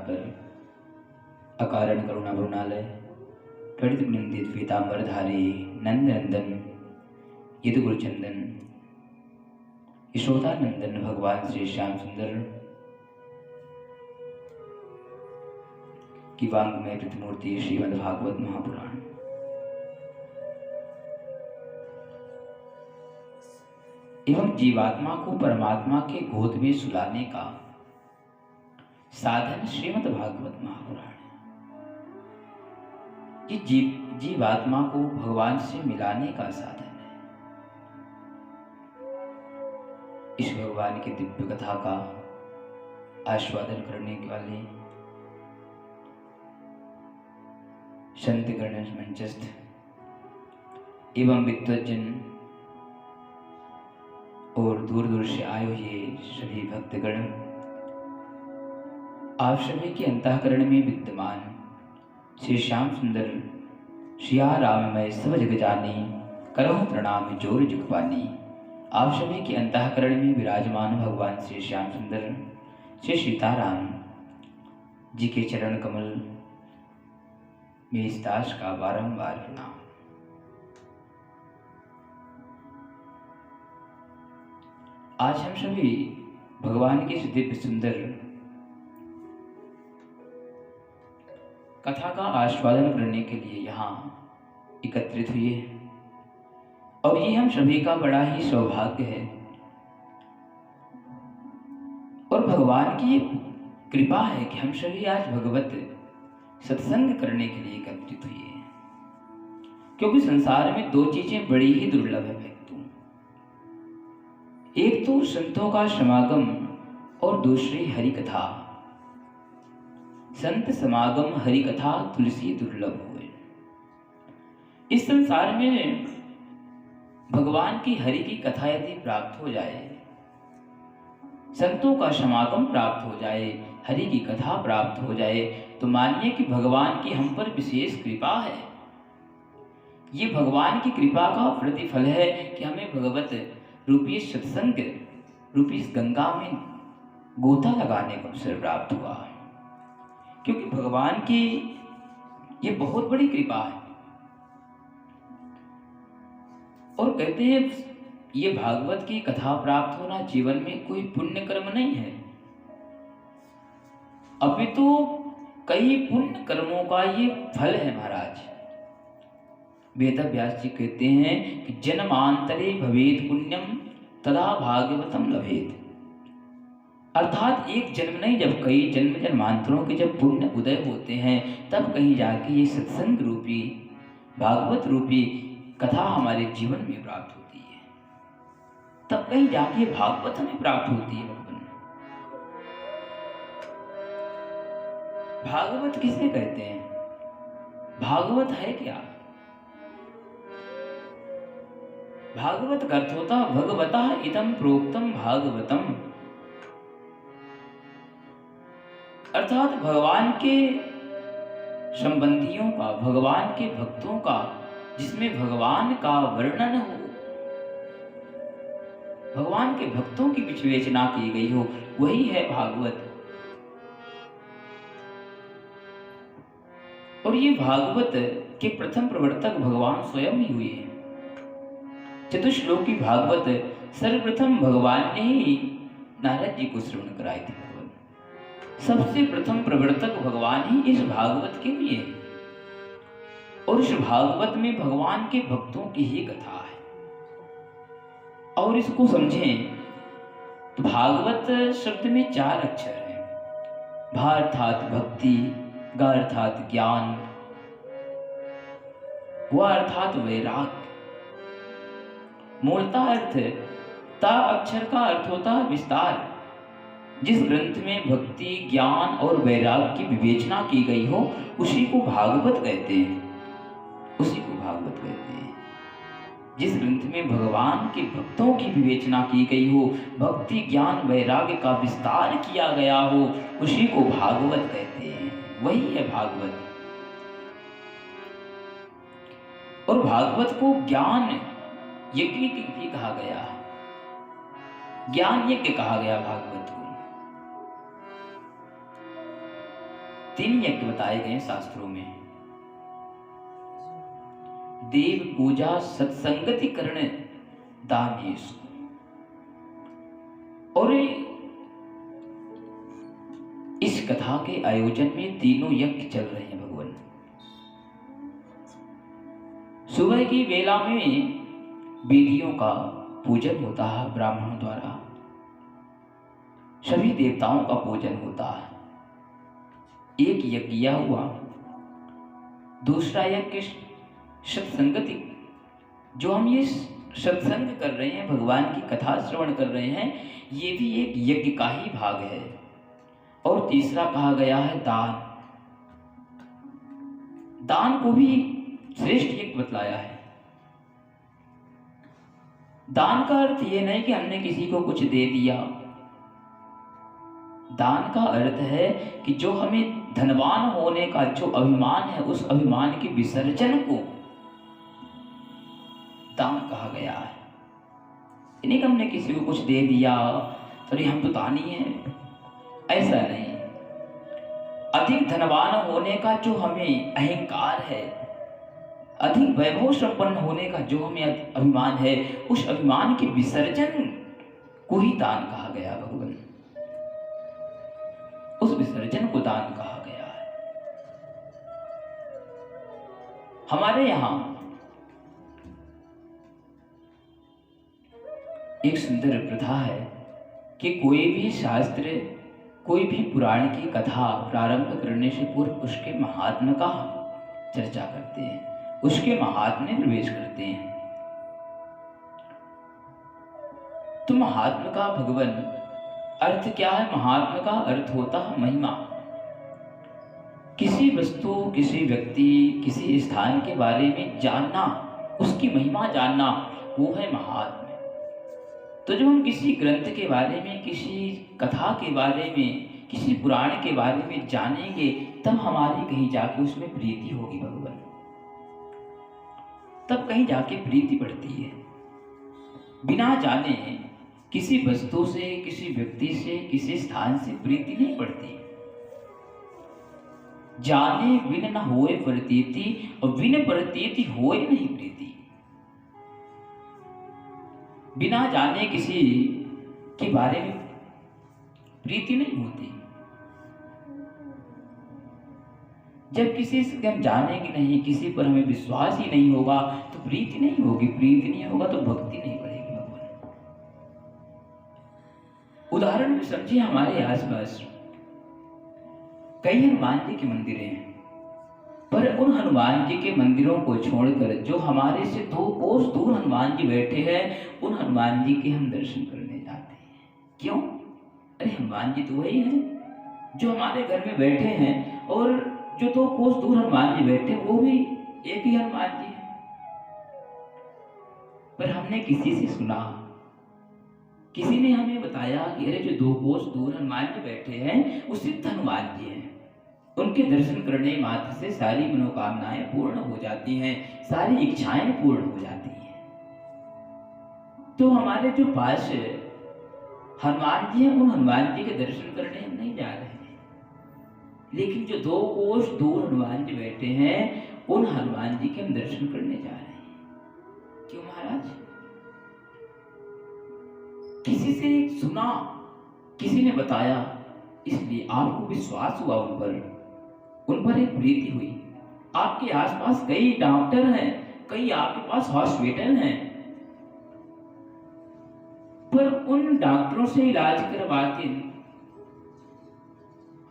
पर अकारण करुणा वरुणालय त्वरित निंदित पीतांबरधारी नंद नंदन यदु गुरुचंदन यशोदानंदन भगवान श्री श्याम सुंदर की वांग्मय प्रतिमूर्ति श्रीमद् भागवत महापुराण। एवं जीवात्मा को परमात्मा के गोद में सुलाने का साधन श्रीमद् भागवत महापुराण है। ये जीवात्मा को भगवान से मिलाने का साधन है। इस भगवान की दिव्य कथा का आस्वादन करने वाले संत गण मंचस्थ एवं विद्वज्जन और दूर दूर से आए हुए सभी भक्तगण, आप सभी के अंतःकरण में विद्यमान श्री श्याम सुंदर श्रिया राममय सब जग जानी करहु प्रणाम जोर जुगपानी। आप सभी के अंतःकरण में विराजमान भगवान श्री श्याम सुंदर श्री सीताराम जी के चरण कमल में इस दास का बारंबार प्रणाम। आज हम सभी भगवान के दिव्य सुंदर कथा का आस्वादन करने के लिए यहाँ एकत्रित हुए हैं और ये हम सभी का बड़ा ही सौभाग्य है और भगवान की कृपा है कि हम सभी आज भगवत सत्संग करने के लिए एकत्रित हुए हैं, क्योंकि संसार में दो चीजें बड़ी ही दुर्लभ है भक्तों। एक तो संतों का समागम और दूसरी हरि कथा। संत समागम हरि कथा तुलसी दुर्लभ हुए। इस संसार में भगवान की हरि की कथा यदि प्राप्त हो जाए, संतों का समागम प्राप्त हो जाए, हरि की कथा प्राप्त हो जाए, तो मानिए कि भगवान की हम पर विशेष कृपा है। ये भगवान की कृपा का प्रतिफल है कि हमें भगवत रूपी सत्संग रूपी इस गंगा में गोता लगाने का अवसर प्राप्त हुआ, क्योंकि भगवान की ये बहुत बड़ी कृपा है। और कहते हैं ये भागवत की कथा प्राप्त होना जीवन में कोई पुण्य कर्म नहीं है, अभी तो कई पुण्य कर्मों का ये फल है महाराज। वेद व्यास जी कहते हैं कि जन्मांतरे भवेत पुण्यम तदा भागवतम लभेत। अर्थात एक जन्म नहीं, जब कई जन्म जन्मांतरों के जब पुण्य उदय होते हैं, तब कहीं जाके ये सत्संग रूपी भागवत रूपी कथा हमारे जीवन में प्राप्त होती है, तब कहीं जाके भागवत हमें प्राप्त होती है। भागवत किसे कहते हैं? भागवत है क्या? भागवत का अर्थ होता भगवता इदं प्रोक्तम भागवतम, अर्थात भगवान के संबंधियों का, भगवान के भक्तों का, जिसमें भगवान का वर्णन हो, भगवान के भक्तों की विवेचना की गई हो, वही है भागवत। और ये भागवत के प्रथम प्रवर्तक भगवान स्वयं ही हुए हैं। चतुश्लोकी भागवत सर्वप्रथम भगवान ने ही नारद जी को श्रवण कराई थी। भगवान सबसे प्रथम प्रवर्तक भगवान ही इस भागवत के लिए है, और इस भागवत में भगवान के भक्तों की ही कथा है। और इसको समझें तो भागवत शब्द में 4 अक्षर हैं। भा अर्थात भक्ति, गा अर्थात ज्ञान, व अर्थात वैराग्य। मूलतः अर्थ ता अक्षर का अर्थ होता है विस्तार। जिस ग्रंथ में भक्ति, ज्ञान और वैराग्य की विवेचना की गई हो, उसी को भागवत कहते हैं, उसी को भागवत कहते हैं। जिस ग्रंथ में भगवान के भक्तों की विवेचना की गई हो, भक्ति, ज्ञान, वैराग्य का विस्तार किया गया हो, उसी को भागवत कहते हैं, वही है भागवत। और भागवत को ज्ञान यज्ञ भी कहा गया है, ज्ञान यज्ञ कहा गया भागवत को। 3 यज्ञ बताए गए शास्त्रों में। देव पूजा, सत्संगति करण, दानेश। और इस कथा के आयोजन में तीनों यज्ञ चल रहे हैं भगवान। सुबह की वेला में वेदियों का पूजन होता है ब्राह्मणों द्वारा, सभी देवताओं का पूजन होता है। एक यज्ञ हुआ, दूसरा यज्ञ सत्संगति, जो हम ये सत्संग कर रहे हैं, भगवान की कथा श्रवण कर रहे हैं, ये भी एक यज्ञ का ही भाग है। और तीसरा कहा गया है दान। दान को भी श्रेष्ठ यज्ञ बतलाया है। दान का अर्थ ये नहीं कि हमने किसी को कुछ दे दिया। दान का अर्थ है कि जो हमें धनवान होने का जो अभिमान है, उस अभिमान के विसर्जन को दान कहा गया है। नहीं कि हमने किसी को कुछ दे दिया तो हम तो दानी हैं, ऐसा नहीं। अधिक धनवान होने का जो हमें अहंकार है, अधिक वैभव संपन्न होने का जो हमें अभिमान है, उस अभिमान के विसर्जन को ही दान कहा गया भगवान। उस विसर्जन को दान कहा गया है। हमारे यहां एक सुंदर प्रथा है कि कोई भी शास्त्र, कोई भी पुराण की कथा प्रारंभ करने से पूर्व उसके महात्म्य का चर्चा करते हैं, उसके महात्म्य में प्रवेश करते हैं। तो महात्म्य का भगवान अर्थ क्या है? महात्म्य का अर्थ होता है महिमा। किसी वस्तु, किसी व्यक्ति, किसी स्थान के बारे में जानना, उसकी महिमा जानना, वो है महात्म्य। तो जब हम किसी ग्रंथ के बारे में, किसी कथा के बारे में, किसी पुराण के बारे में जानेंगे, तब हमारी कहीं जाके उसमें प्रीति होगी भगवान, तब कहीं जाके प्रीति बढ़ती है। बिना जाने किसी वस्तु से, किसी व्यक्ति से, किसी स्थान से प्रीति नहीं बढ़ती। जाने बिन न होए प्रतीति, और बिन प्रतीति होए नहीं प्रीति। बिना जाने किसी के बारे में प्रीति नहीं होती। जब किसी से हम जानेंगे नहीं, किसी पर हमें विश्वास ही नहीं होगा, तो प्रीति नहीं होगी। प्रीति नहीं होगा तो भक्ति नहीं बढ़ेगी भगवान। उदाहरण में समझिए, हमारे आसपास कई हनुमान जी के मंदिर हैं, पर उन हनुमान जी के मंदिरों को छोड़कर जो हमारे से 2 कोस दूर हनुमान जी बैठे हैं, उन हनुमान जी के हम दर्शन करने जाते हैं। क्यों? अरे हनुमान जी तो वही हैं जो हमारे घर में बैठे हैं, और जो 2 कोस दूर हनुमान जी बैठे हैं, वो भी एक ही हनुमान जी है। पर हमने किसी से सुना, किसी ने हमें बताया कि अरे जो 2 कोस दूर हनुमान जी बैठे हैं, वो सिद्ध हनुमान जी हैं। उनके दर्शन करने मात्र से सारी मनोकामनाएं पूर्ण हो जाती हैं, सारी इच्छाएं पूर्ण हो जाती हैं। तो हमारे जो पास हनुमान जी हैं, उन हनुमान जी के दर्शन करने हम नहीं जा रहे हैं, लेकिन जो 2 कोस दूर हनुमान जी बैठे हैं, उन हनुमान जी के हम दर्शन करने जा रहे हैं। क्यों महाराज? किसी से सुना, किसी ने बताया, इसलिए आपको विश्वास हुआ उन पर एक प्रीति हुई। आपके आसपास कई डॉक्टर हैं, कई आपके पास हॉस्पिटल हैं, पर उन डॉक्टरों से इलाज करवा के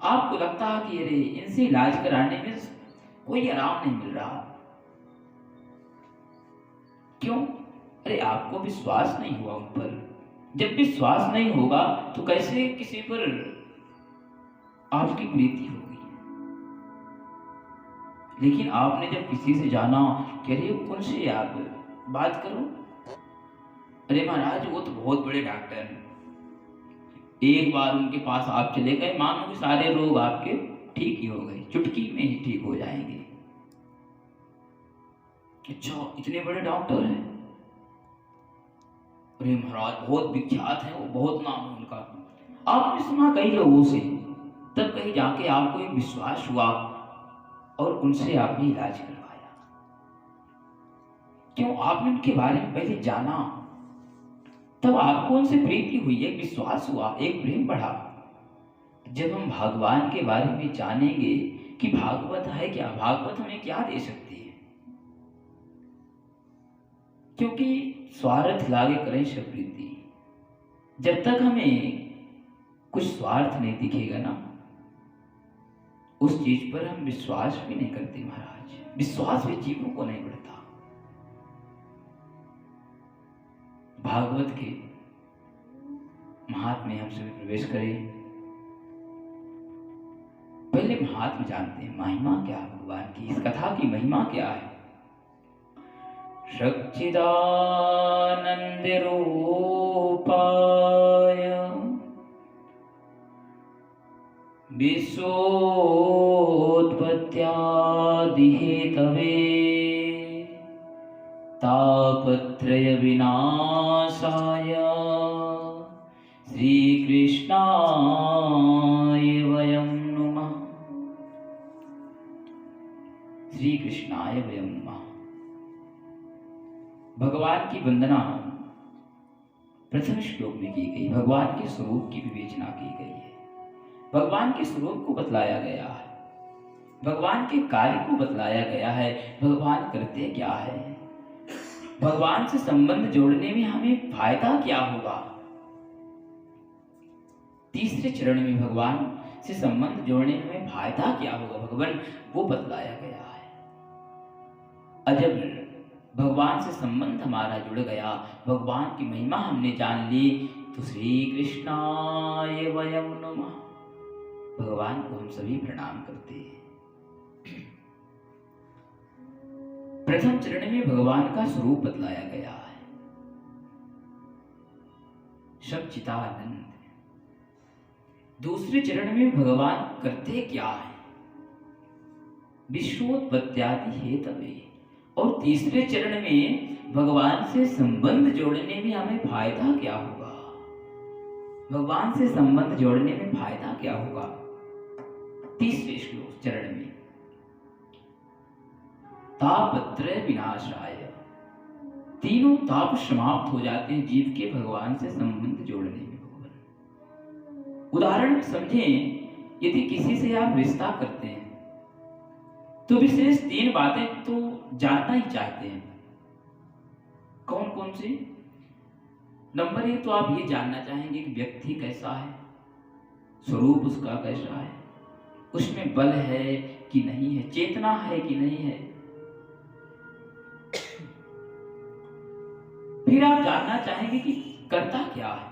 आपको लगता है कि अरे इनसे इलाज कराने में कोई आराम नहीं मिल रहा। क्यों? अरे आपको विश्वास नहीं हुआ उन पर। जब विश्वास नहीं होगा तो कैसे किसी पर आपकी प्रीति होगी? लेकिन आपने जब किसी से जाना कि अरे उनसे आप बात करो, अरे महाराज वो तो बहुत बड़े डॉक्टर हैं, एक बार उनके पास आप चले गए, मानो कि सारे रोग आपके ठीक ही हो गए, चुटकी में ही ठीक हो जाएंगे। अच्छा, इतने बड़े डॉक्टर हैं? अरे महाराज बहुत विख्यात है वो, बहुत नाम है उनका। आपने सुना कई लोगों से, तब कहीं जाके आपको एक विश्वास हुआ और उनसे आपने इलाज करवाया। क्यों? आपने उनके बारे में पहले जाना, तब आपको उनसे प्रीति हुई, एक विश्वास हुआ, एक प्रेम बढ़ा। जब हम भगवान के बारे में जानेंगे कि भागवत है क्या, भागवत हमें क्या दे सकती है, क्योंकि स्वार्थ लागे करें सब प्रीति। जब तक हमें कुछ स्वार्थ नहीं दिखेगा ना, उस चीज पर हम विश्वास भी नहीं करते महाराज। विश्वास भी जीवों को नहीं बढ़ता। भागवत के महात्म्य हम सभी प्रवेश करें। पहले महात्म्य जानते हैं, महिमा क्या है भगवान की, इस कथा की महिमा क्या है। सच्चिदानंद रूपाय विश्वोत्पत्त्यादिहेतवे तापत्रय विनाशाय श्रीकृष्णाय वयं नुमः। श्रीकृष्णाय वयं नुमः। भगवान की वंदना प्रथम श्लोक में की गई। भगवान के स्वरूप की विवेचना की गई है, भगवान के स्वरूप को बतलाया गया है, भगवान के कार्य को बतलाया गया है, भगवान करते क्या है, भगवान से संबंध जोड़ने में हमें फायदा क्या होगा। तीसरे चरण में भगवान से संबंध जोड़ने में हमें फायदा क्या होगा भगवान, वो बतलाया गया है। अजब भगवान से संबंध हमारा जुड़ गया, भगवान की महिमा हमने जान ली, तो श्री कृष्णाय वयं नुमः। भगवान को हम सभी प्रणाम करते हैं। प्रथम चरण में भगवान का स्वरूप बतलाया गया है, सच्चिदानंद। दूसरे चरण में भगवान करते क्या है, विश्वोत्पत्त्यादि हेतवे। और तीसरे चरण में भगवान से संबंध जोड़ने में हमें फायदा क्या होगा, भगवान से संबंध जोड़ने में फायदा क्या होगा। तीसरे श्लोक चरण में तापत्रय विनाशाय, तीनों ताप समाप्त हो जाते हैं जीव के भगवान से संबंध जोड़ने में। भगवान उदाहरण में समझें, यदि किसी से आप रिश्ता करते हैं तो विशेष 3 बातें तो जानना ही चाहते हैं। कौन कौन सी? नंबर 1 तो आप ये जानना चाहेंगे कि व्यक्ति कैसा है, स्वरूप उसका कैसा है, उसमें बल है कि नहीं है, चेतना है कि नहीं है। फिर आप जानना चाहेंगे कि करता क्या है,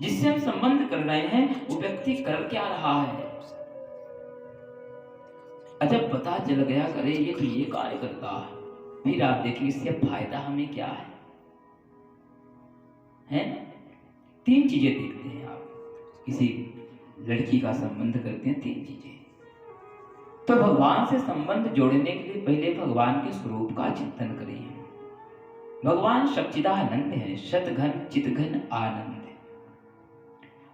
जिससे हम संबंध कर रहे हैं वो व्यक्ति कर क्या रहा है। अच्छा, पता चल गया करे ये तो ये कार्य करता है, फिर आप देखिए इससे फायदा हमें क्या है ना। 3 चीजें देखते हैं आप, किसी लड़की का संबंध करते हैं, 3 चीजें। तो भगवान से संबंध जोड़ने के लिए पहले भगवान के स्वरूप का चिंतन करें। भगवान सच्चिदानंद है, सतघन चितघन आनंद है।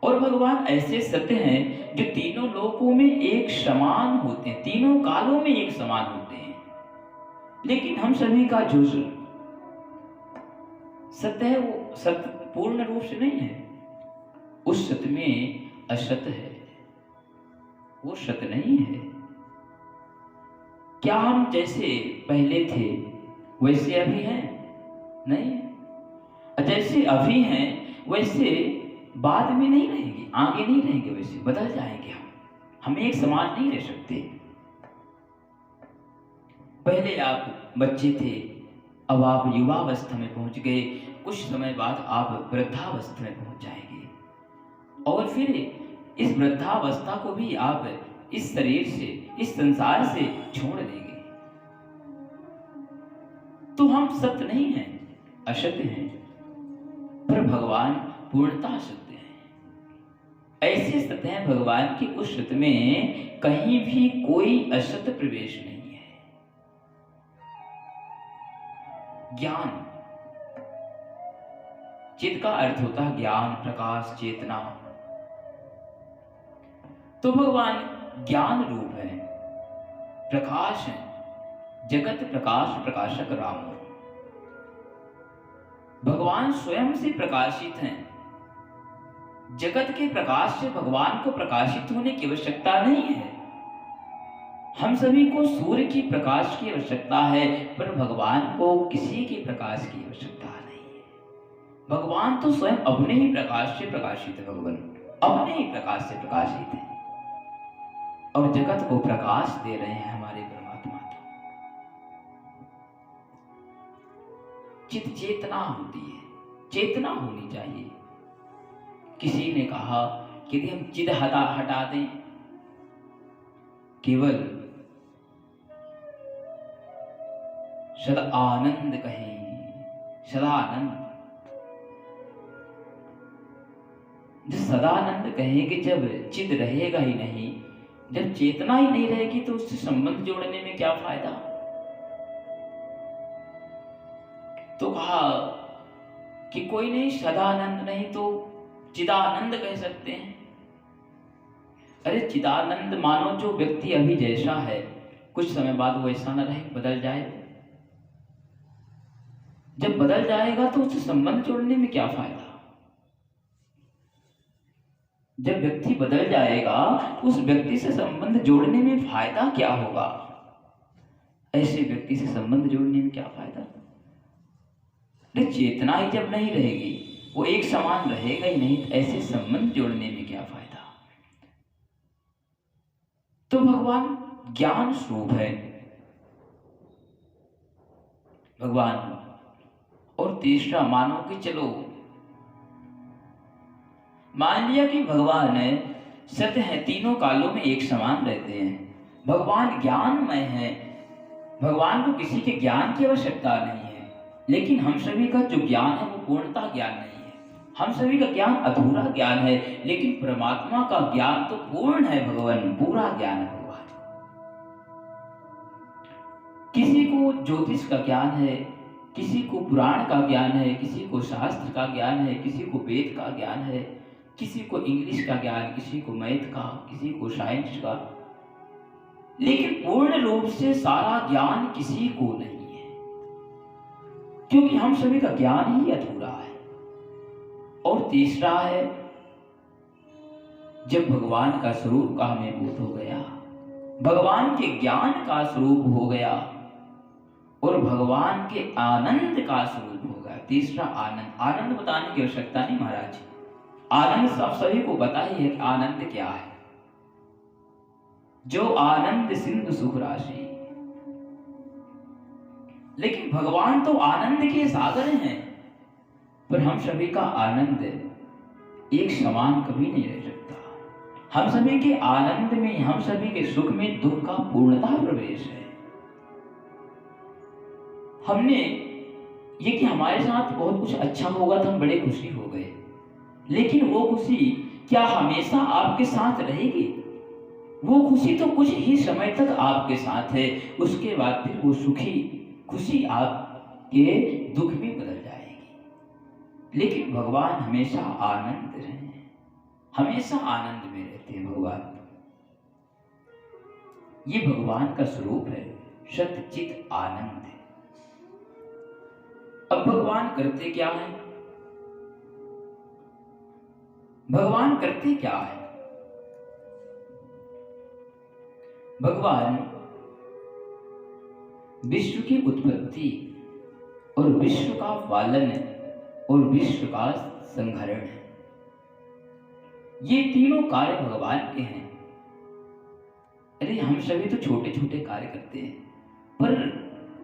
और भगवान ऐसे सत्य हैं जो तीनों लोकों में एक समान होते हैं, तीनों कालों में एक समान होते हैं। लेकिन हम सभी का जो सत्य है वो सत्य पूर्ण रूप से नहीं है, उस सत्य में असत्य है, वो सत्य नहीं है। क्या हम जैसे पहले थे वैसे अभी हैं? नहीं। जैसे अभी हैं वैसे बाद में नहीं रहेंगे, आगे नहीं रहेंगे, वैसे बदल जाएंगे। हम एक समान नहीं रह सकते। पहले आप बच्चे थे, अब आप युवावस्था में पहुंच गए, कुछ समय बाद आप वृद्धावस्था में पहुंच जाएंगे, और फिर इस वृद्धावस्था को भी आप इस शरीर से, इस संसार से छोड़ देंगे। तो हम सत्य नहीं हैं, असत्य हैं, पर भगवान पूर्णतः सत्य है। ऐसे सत्य हैं भगवान की, उस सत्य में कहीं भी कोई असत्य प्रवेश नहीं है। ज्ञान, चित का अर्थ होता है ज्ञान, प्रकाश, चेतना। तो भगवान ज्ञान रूप है, प्रकाश है, जगत प्रकाश प्रकाशक राम। भगवान स्वयं से प्रकाशित हैं। जगत के प्रकाश से भगवान को प्रकाशित होने की आवश्यकता नहीं है। हम सभी को सूर्य की प्रकाश की आवश्यकता है, पर भगवान को किसी के प्रकाश की आवश्यकता नहीं है। भगवान तो स्वयं अपने ही प्रकाश से प्रकाशित है। भगवान अपने ही प्रकाश से प्रकाशित है और जगत को प्रकाश दे रहे हैं हमारे परमात्मा। चित चेतना होती है, चेतना होनी चाहिए। किसी ने कहा कि यदि हम चिद हटा दें, केवल सदा आनंद कहें, सदा आनंद, जो सदानंद कहें कि जब चिद रहेगा ही नहीं, जब चेतना ही नहीं रहेगी तो उससे संबंध जोड़ने में क्या फायदा। तो कहा कि कोई नहीं, सदानंद नहीं तो चिदानंद कह सकते हैं। अरे चिदानंद मानो जो व्यक्ति अभी जैसा है, कुछ समय बाद वो ऐसा न रहे, बदल जाए। जब बदल जाएगा तो उससे संबंध जोड़ने में क्या फायदा। जब व्यक्ति बदल जाएगा उस व्यक्ति से संबंध जोड़ने में फायदा क्या होगा। ऐसे व्यक्ति से संबंध जोड़ने में क्या फायदा। चेतना ही जब नहीं रहेगी, वो एक समान रहेगा ही नहीं, तो ऐसे संबंध जोड़ने में क्या फायदा। तो भगवान ज्ञान स्वरूप है भगवान। और तीसरा मानो कि चलो मान लिया कि भगवान है, सत्य है, तीनों कालों में एक समान रहते हैं। भगवान ज्ञानमय है, भगवान को किसी के ज्ञान की आवश्यकता नहीं है। लेकिन हम सभी का जो ज्ञान है वो पूर्णता ज्ञान नहीं है। हम सभी का ज्ञान अधूरा ज्ञान है, लेकिन परमात्मा का ज्ञान तो पूर्ण है। भगवान पूरा ज्ञान है। भगवान किसी को ज्योतिष का ज्ञान है, किसी को पुराण का ज्ञान है, किसी को शास्त्र का ज्ञान है, किसी को वेद का ज्ञान है, किसी को इंग्लिश का ज्ञान, किसी को मैथ का, किसी को साइंस का, लेकिन पूर्ण रूप से सारा ज्ञान किसी को नहीं है, क्योंकि हम सभी का ज्ञान ही अधूरा है। और तीसरा है, जब भगवान का स्वरूप का हमें बोध हो गया, भगवान के ज्ञान का स्वरूप हो गया और भगवान के आनंद का स्वरूप होगा। तीसरा आनंद। आनंद बताने की आवश्यकता नहीं महाराज, आनंद सब सभी को पता ही है। आनंद क्या है? जो आनंद सिंधु सुख राशि। लेकिन भगवान तो आनंद के सागर हैं, पर हम सभी का आनंद एक समान कभी नहीं रह सकता। हम सभी के आनंद में, हम सभी के सुख में दुख का पूर्णतः प्रवेश है। हमने ये कि हमारे साथ बहुत कुछ अच्छा होगा तो हम बड़े खुशी हो गए, लेकिन वो खुशी क्या हमेशा आपके साथ रहेगी? वो खुशी तो कुछ ही समय तक आपके साथ है, उसके बाद फिर वो खुशी आपके दुख में बदल जाएगी। लेकिन भगवान हमेशा आनंद रहे, हमेशा आनंद में रहते हैं भगवान। ये भगवान का स्वरूप है, सच्चित आनंद है। अब भगवान करते क्या है? भगवान करते क्या है? भगवान विश्व की उत्पत्ति और विश्व का पालन और विश्व का संहरण है। ये तीनों कार्य भगवान के हैं। अरे हम सभी तो छोटे छोटे कार्य करते हैं, पर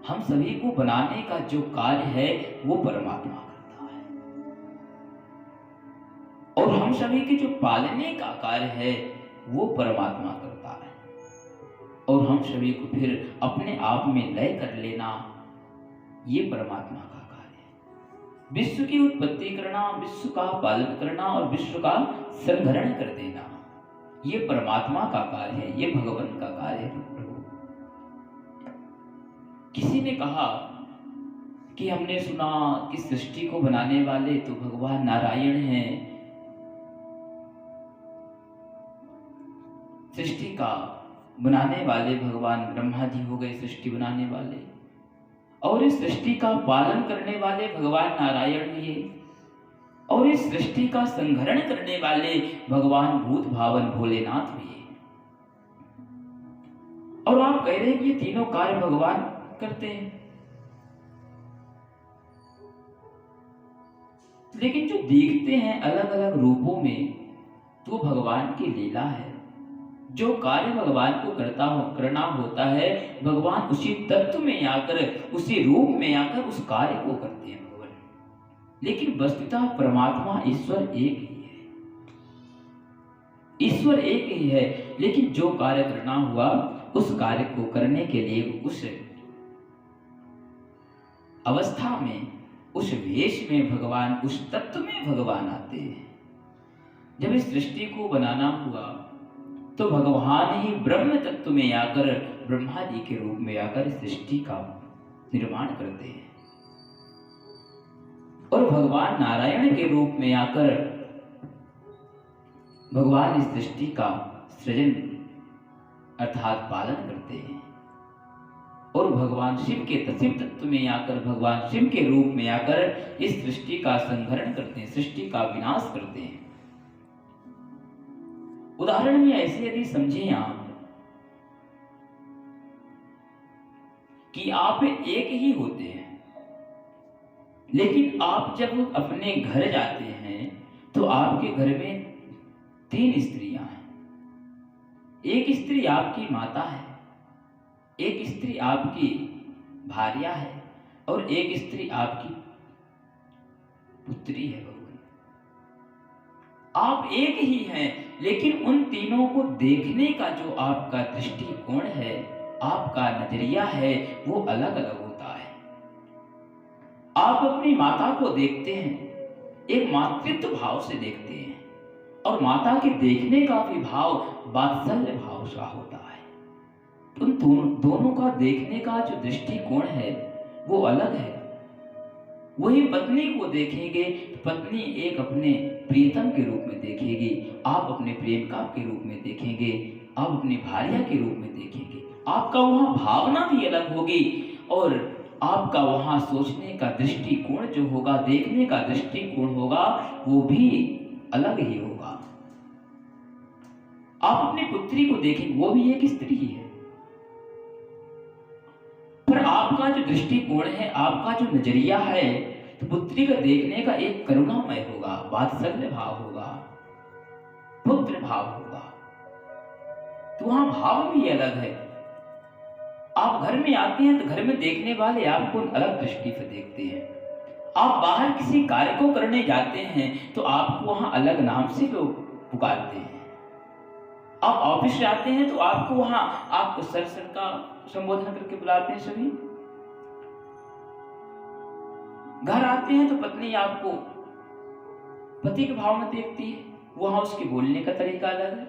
हम सभी को बनाने का जो कार्य है वो परमात्मा करता है, और हम सभी के जो पालने का कार्य है वो परमात्मा करता है, और हम सभी को फिर अपने आप में लय कर लेना ये परमात्मा का कार्य है। विश्व की उत्पत्ति करना, विश्व का पालन करना और विश्व का संहरण कर देना ये परमात्मा का कार्य है, ये भगवान का कार्य है। किसी ने कहा कि हमने सुना कि सृष्टि को बनाने वाले तो भगवान नारायण हैं, सृष्टि का बनाने वाले भगवान ब्रह्मा जी हो गए, सृष्टि बनाने वाले, और इस सृष्टि का पालन करने वाले भगवान नारायण हुए, और इस सृष्टि का संहरण करने वाले भगवान भूत भावन भोलेनाथ हुए। और आप कह रहे हैं कि ये तीनों कार्य भगवान करते हैं, लेकिन जो दिखते हैं अलग अलग रूपों में तो भगवान की लीला है। जो कार्य भगवान को करना होता है, भगवान उसी तत्व में आकर, उसी रूप में आकर उस कार्य को करते हैं भगवान। लेकिन वस्तुतः परमात्मा ईश्वर एक ही है, ईश्वर एक ही है, लेकिन जो कार्य करना हुआ उस कार्य को करने के लिए उस अवस्था में, उस वेश में भगवान, उस तत्व में भगवान आते हैं। जब इस सृष्टि को बनाना हुआ तो भगवान ही ब्रह्म तत्व में आकर, ब्रह्मा जी के रूप में आकर सृष्टि का निर्माण करते हैं, और भगवान नारायण के रूप में आकर भगवान इस सृष्टि का सृजन अर्थात पालन करते हैं, और भगवान शिव के शिव तत्व में आकर, भगवान शिव के रूप में आकर इस सृष्टि का संहरण करते हैं, सृष्टि का विनाश करते हैं। उदाहरण में ऐसे यदि समझें आप कि आप एक ही होते हैं, लेकिन आप जब अपने घर जाते हैं तो आपके घर में 3 स्त्रियां हैं। एक स्त्री आपकी माता है, एक स्त्री आपकी भार्या है, और एक स्त्री आपकी पुत्री है। भगवान आप एक ही हैं, लेकिन उन तीनों को देखने का जो आपका दृष्टिकोण है, आपका नजरिया है, वो अलग अलग होता है। आप अपनी माता को देखते हैं, एक मातृत्व भाव से देखते हैं, और माता के देखने का भी भाव वात्सल्य भाव सा होता है। उन दोनों का देखने का जो दृष्टिकोण है वो अलग है। वही पत्नी को देखेंगे, पत्नी एक अपने प्रियतम के रूप में देखेगी, आप अपने प्रेमिका के रूप में देखेंगे, आप अपनी भार्या के रूप में देखेंगे। आपका वहां भावना भी अलग होगी, और आपका वहां सोचने का दृष्टिकोण जो होगा, देखने का दृष्टिकोण होगा, वो भी अलग ही होगा। आप अपनी पुत्री को देखेंगे, वो भी एक स्त्री ही है, पर आपका जो दृष्टिकोण है, आपका जो नजरिया है, तो पुत्री का देखने का एक करुणामय होगा, वात्सल्य भाव होगा, पुत्र भाव होगा। तो वहां भाव भी अलग है। आप घर में आते हैं तो घर में देखने वाले आपको अलग दृष्टि से देखते हैं। आप बाहर किसी कार्य को करने जाते हैं तो आपको वहां अलग नाम से लोग पुकारते हैं। आप ऑफिस जाते हैं तो आपको वहां आपको सर का संबोधन करके बुलाते हैं सभी। घर आते हैं तो पत्नी आपको पति के भाव में देखती है, वहां उसके बोलने का तरीका अलग है।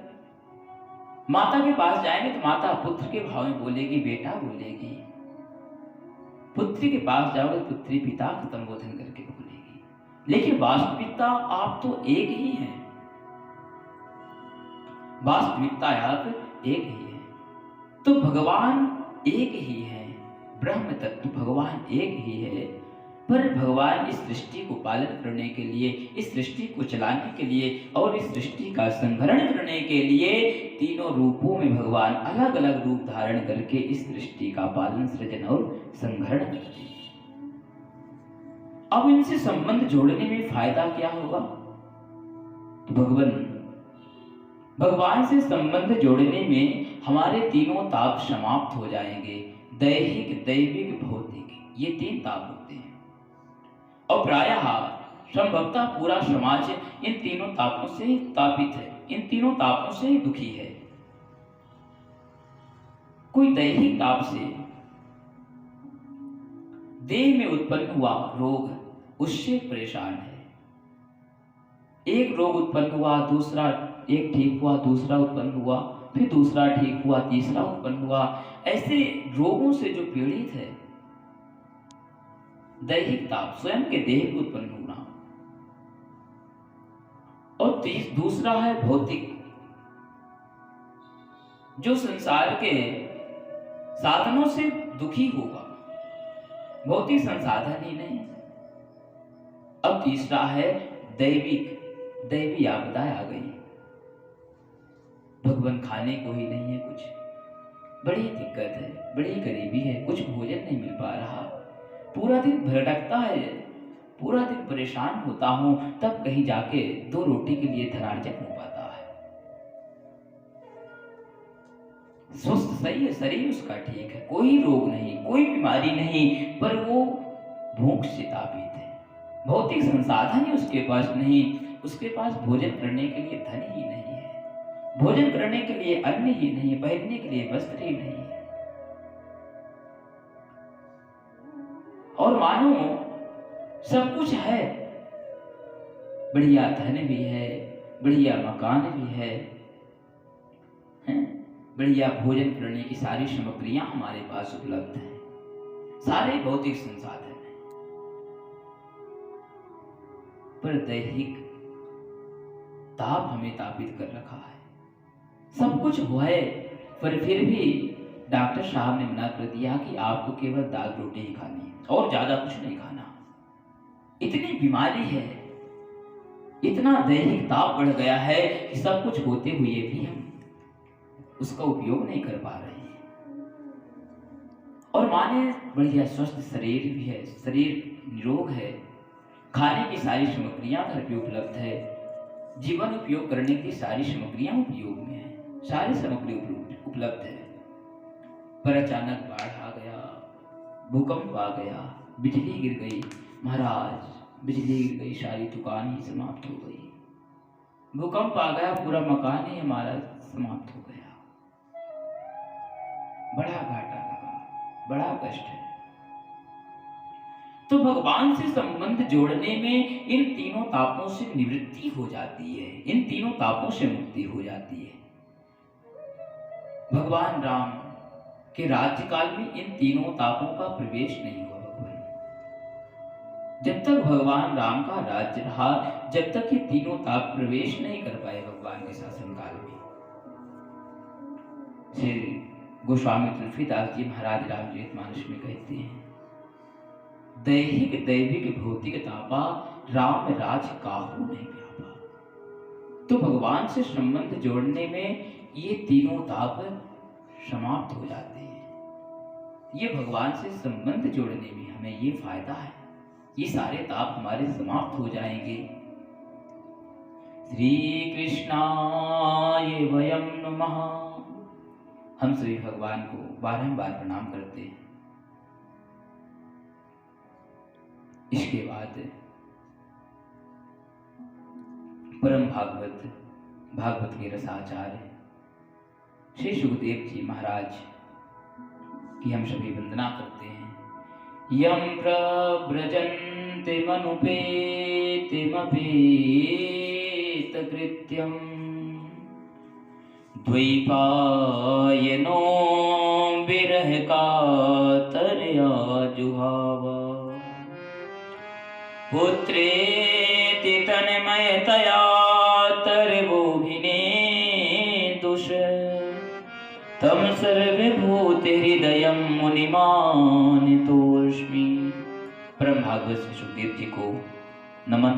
माता के पास जाएंगे तो माता पुत्र के भाव में बोलेगी, बेटा बोलेगी। पुत्री के पास जाओगे पुत्री पिता का संबोधन करके बोलेगी। लेकिन वास्तविकता आप तो एक ही हैं, वास्तविकता आप एक ही है। तो भगवान एक ही है, ब्रह्म तत्व भगवान एक ही है, पर भगवान इस सृष्टि को पालन करने के लिए, इस सृष्टि को चलाने के लिए और इस सृष्टि का संहरण करने के लिए तीनों रूपों में भगवान अलग अलग रूप धारण करके इस सृष्टि का पालन, सृजन और संहरण करते हैं। अब इनसे संबंध जोड़ने में फायदा क्या होगा? तो भगवान से संबंध जोड़ने में हमारे तीनों ताप समाप्त हो जाएंगे। दैहिक, दैविक, भौतिक, ये 3 ताप होते हैं। और प्रायः संभवतः पूरा समाज इन तीनों तापों से ही तापित है, इन तीनों तापों से ही दुखी है। कोई दैहिक ताप से देह में उत्पन्न हुआ रोग, उससे परेशान है। एक रोग उत्पन्न हुआ, दूसरा, एक ठीक हुआ, दूसरा उत्पन्न हुआ, फिर दूसरा ठीक हुआ, तीसरा उत्पन्न हुआ। ऐसे रोगों से जो पीड़ित है, दैहिक ताप, स्वयं के देह को उत्पन्न होना। और दूसरा है भौतिक। जो संसार के साधनों से दुखी होगा, भौतिक संसाधन ही नहीं। अब तीसरा है दैवी आपदाएं आ गई, भगवान खाने को ही नहीं है कुछ, बड़ी दिक्कत है, बड़ी गरीबी है, कुछ भोजन नहीं मिल पा रहा, पूरा दिन भटकता है, पूरा दिन परेशान होता हूं, तब कहीं जाके 2 रोटी के लिए धनार्जन हो पाता है। स्वस्थ सही है, शरीर उसका ठीक है, कोई रोग नहीं, कोई बीमारी नहीं, पर वो भूख से तापित है, भौतिक संसाधन ही उसके पास नहीं, उसके पास भोजन करने के लिए धन ही नहीं है, भोजन करने के लिए अन्न ही नहीं है, पहनने के लिए वस्त्र ही नहीं है। और मानो सब कुछ है, बढ़िया धन भी है, बढ़िया मकान भी है, बढ़िया भोजन करने की सारी सामग्रियां हमारे पास उपलब्ध हैं, सारे भौतिक संसाधन हैं, पर दैहिक ताप हमें तापित कर रखा है। सब कुछ है, पर फिर भी डॉक्टर साहब ने मना कर दिया कि आपको केवल दाल रोटी ही खानी है और ज्यादा कुछ नहीं खाना। इतनी बीमारी है, इतना दैहिक ताप बढ़ गया है कि सब कुछ होते हुए भी हम उसका उपयोग नहीं कर पा रहे हैं। और माने बढ़िया स्वस्थ शरीर भी है, शरीर निरोग है, खाने की सारी सामग्रियां घर पे उपलब्ध है, जीवन उपयोग करने की सारी सामग्रियां उपयोग में है, सारी सामग्री उपलब्ध है, पर अचानक बाढ़ आ गया, भूकंप आ गया, बिजली गिर गई, महाराज बिजली गिर गई, सारी दुकान ही समाप्त हो गई, भूकंप आ गया, पूरा मकान ही हमारा समाप्त हो गया, बड़ा घाटा लगा, बड़ा कष्ट है। तो भगवान से संबंध जोड़ने में इन तीनों तापों से निवृत्ति हो जाती है, इन तीनों तापों से मुक्ति हो जाती है। भगवान राम के राज्यकाल में इन तीनों तापों का प्रवेश नहीं हुआ। भगवान जब तक भगवान राम का राज्य रहा, जब तक ये तीनों ताप प्रवेश नहीं कर पाए भगवान के शासनकाल में। श्री गोस्वामी तुलसीदास जी महाराज रामचरितमानस में कहते हैं, दैहिक दैविक भौतिक तापा राम राज काहू नहीं व्यापा। तो भगवान से संबंध जोड़ने में ये तीनों ताप समाप्त हो जाते हैं। ये भगवान से संबंध जोड़ने में हमें ये फायदा है, ये सारे ताप हमारे समाप्त हो जाएंगे। श्री कृष्णाय वयं नमः। हम सभी भगवान को बारंबार प्रणाम करते हैं। इसके बाद परम भागवत के रसाचार्य श्री सुखदेव जी महाराज की हम सभी वंदना करते हैं। यम प्रव्रजन्ते मनुपेतिमपेत कृत्यम द्वैपायनो विरह कातरया जुहावा पुत्रेति तन्मयतया तर्वोभिने दुष तम सर्वभूतहृदयं मुनिमानितोऽस्मि। परम भागवत श्री सुखदेव जी को नमन।